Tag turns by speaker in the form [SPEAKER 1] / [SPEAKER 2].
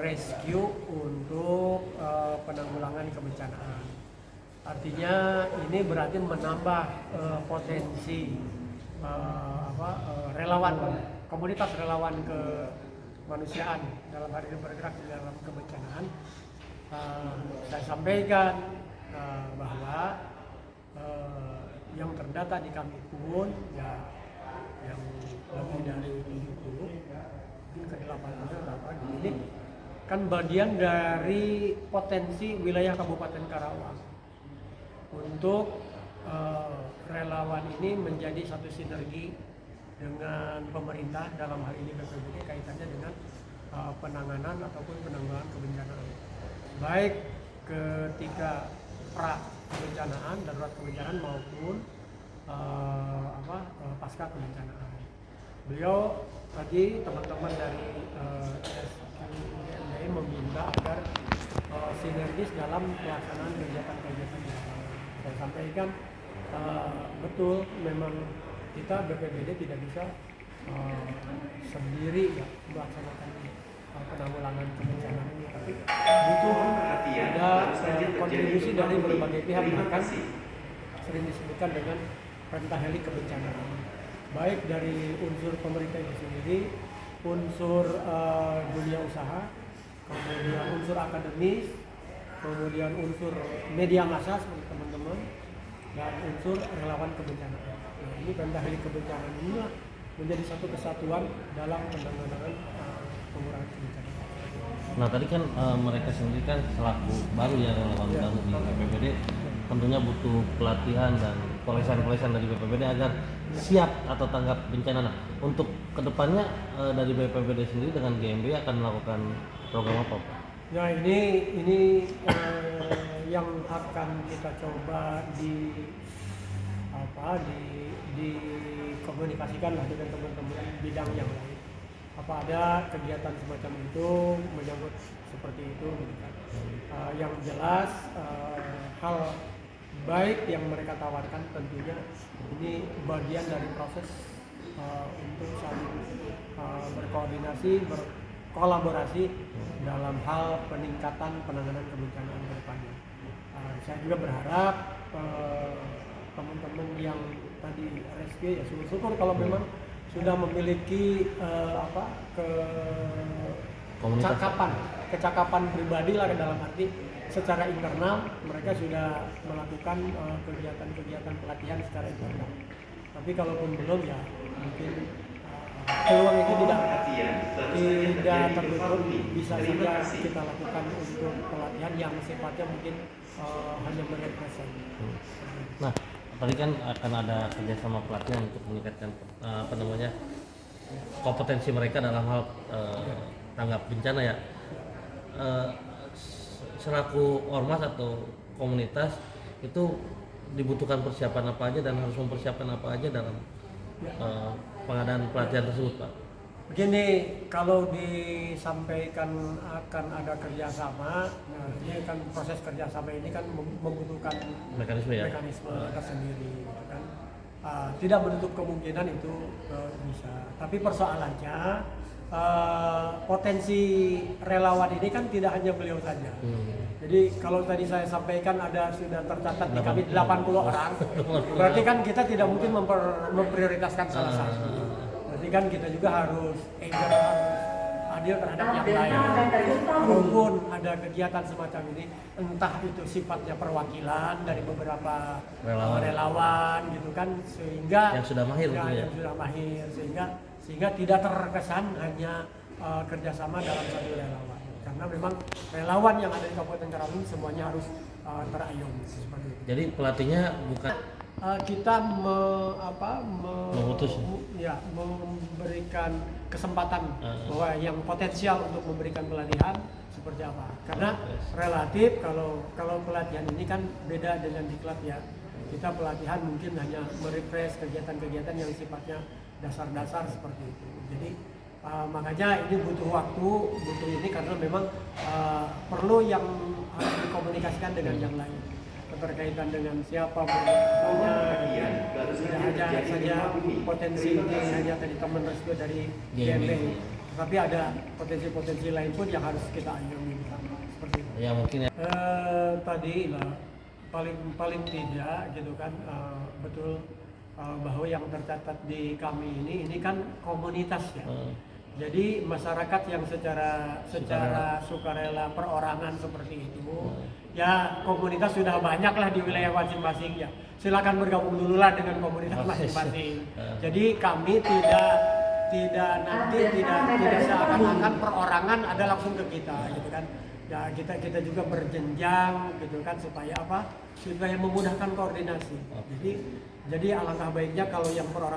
[SPEAKER 1] rescue untuk penanggulangan kebencanaan. Artinya ini berarti menambah potensi relawan, komunitas relawan kemanusiaan dalam hal ini bergerak di dalam kebencanaan. Saya sampaikan bahwa yang terdata di kami pun ya yang lebih dari 70 mungkin ke 80 ini kan bagian dari potensi wilayah Kabupaten Karawang untuk relawan ini menjadi satu sinergi dengan pemerintah, dalam hal ini BPBD, kaitannya dengan penanganan ataupun penanggulangan kebencanaan, baik ketika pra kebencanaan, darurat kebencanaan maupun pasca kebencanaan. Beliau tadi, teman-teman dari SKMDI meminta agar sinergis dalam pelaksanaan kegiatan-kegiatan. Saya sampaikan betul, memang kita BPBD tidak bisa sendiri ya melaksanakan penanggulangan kebencanaan ini, tapi butuh ada kontribusi dari berbagai pihak, bahkan sering disebutkan dengan pentaheli kebencanaan, baik dari unsur pemerintah itu sendiri, unsur dunia usaha, kemudian unsur akademis, kemudian unsur media massa seperti teman-teman, dan unsur relawan kebencanaan. Nah, ini pentaheli kebencanaan ini menjadi satu kesatuan dalam penanggulangan pengurangan kebencanaan.
[SPEAKER 2] Nah tadi kan mereka sendiri kan selaku baru ya, relawan baru di BPBD, tentunya butuh pelatihan dan pelatihan dari BPBD agar siap atau tanggap bencana. Nah, untuk kedepannya dari BPBD sendiri dengan GMB akan melakukan program apa, Pak?
[SPEAKER 1] Ya ini yang akan kita coba dikomunikasikan lah dengan teman-teman bidang yang lain. Apa ada kegiatan semacam itu menyangkut seperti itu, gitu kan. Yang jelas hal baik yang mereka tawarkan tentunya ini bagian dari proses untuk saling berkoordinasi, berkolaborasi dalam hal peningkatan penanganan kebencanaan ke depannya. Saya juga berharap teman-teman yang tadi rescue ya syukur kalau memang sudah memiliki kecakapan pribadi lah, dalam arti secara internal mereka sudah melakukan kegiatan-kegiatan pelatihan secara internal. Tapi kalaupun belum ya mungkin peluang itu tidak tertutup, bisa saja kita lakukan untuk pelatihan yang sifatnya mungkin hanya merepresent.
[SPEAKER 2] Nah tadi kan akan ada kerjasama pelatihan untuk meningkatkan kompetensi mereka dalam hal tanggap bencana ya. Selaku ormas atau komunitas itu dibutuhkan persiapan apa aja dan harus mempersiapkan apa aja dalam pengadaan pelatihan tersebut, Pak?
[SPEAKER 1] Begini, kalau disampaikan akan ada kerjasama, nah ini kan proses kerjasama ini kan membutuhkan mekanisme tersendiri, gitu kan. Tidak menutup kemungkinan itu bisa, tapi persoalannya potensi relawan ini kan tidak hanya beliau saja. Jadi kalau tadi saya sampaikan ada sudah tercatat di kami 80 orang, berarti kan kita tidak mungkin memprioritaskan salah satu. Berarti kan kita juga harus adil terhadap yang lain. Walaupun ada kegiatan semacam ini, entah itu sifatnya perwakilan dari beberapa relawan gitu kan, sehingga
[SPEAKER 2] yang sudah mahir,
[SPEAKER 1] sehingga tidak terkesan hanya kerjasama dalam satu relawan. Karena memang relawan yang ada di Kabupaten Karawang semuanya harus terayun seperti itu.
[SPEAKER 2] Jadi pelatihnya bukan
[SPEAKER 1] kita memberikan kesempatan bahwa yang potensial untuk memberikan pelatihan seperti apa. Karena relatif kalau pelatihan ini kan beda dengan diklat ya. Kita pelatihan mungkin hanya merefresh kegiatan-kegiatan yang sifatnya dasar-dasar seperti itu. Jadi makanya ini butuh waktu, butuh ini karena memang perlu yang harus dikomunikasikan dengan yang lain. Berkaitan dengan siapa tidak hanya saja potensi ini hanya tadi teman rescue dari GMB, Tapi ada potensi-potensi lain pun yang harus kita ayomi bersama seperti itu.
[SPEAKER 2] Ya mungkin ya.
[SPEAKER 1] Tadi lah paling tidak gitu kan betul bahwa yang tercatat di kami ini kan komunitas ya. Jadi masyarakat yang secara sukarela perorangan seperti itu, ya komunitas sudah banyak lah di wilayah masing-masing ya. Silakan bergabung dulu lah dengan komunitas masing-masing. Jadi kami tidak seakan-akan perorangan ada langsung ke kita gitu kan. Ya kita juga berjenjang gitu kan supaya apa? Supaya memudahkan koordinasi. Jadi alangkah baiknya kalau yang perorangan